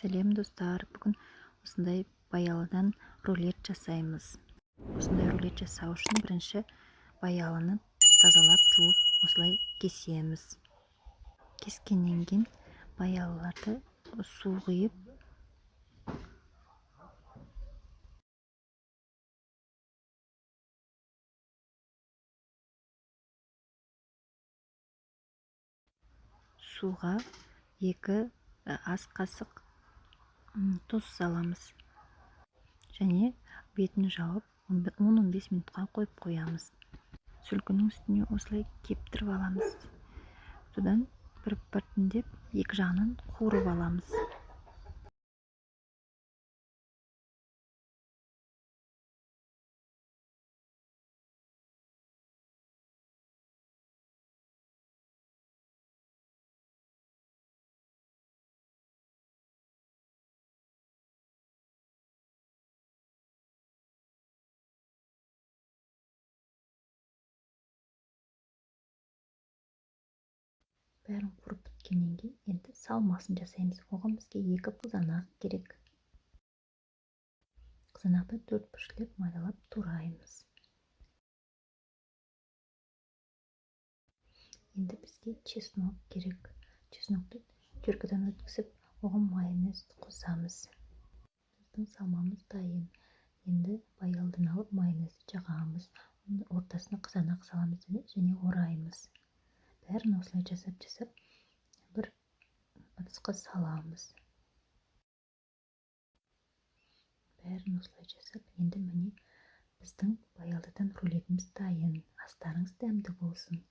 Сәлем достар, бүгін осындай баялыдан рулет жасаймыз. Осындай рулет жасау үшін бірінші баялыны тазалап жуып осылай кесеміз. Кескеннен кейін баялыларды су құйып суға 2 ас қасық тұз саламыз және бетін жауып 10-15 минутқа қойып қоямыз. Сүлгінің үстіне осылай кептіріп аламыз. Содан біртіндеп екі жағынан қуырып аламыз. Бәрін қуырып біткеннен кейін енді салмасын жасаймыз. Оған бізге 2 қызанақ керек. Қызанақты 4 бүршілеп майдалап тураймыз. Енді бізге чеснок керек. Чеснокты теркіден өткізіп, оған майонез қосамыз. Біздің салмамыз дайын. Енді баялыдан алып майонезді жағамыз. Ортасына қызанақ саламыз және ораймыз. Бәрін осылай жасап бір ыдысқа саламыз. Бәрін осылай жасап, енді міне біздің баялыдан рулетіміз дайын. Астарыңыз дәмді болсын.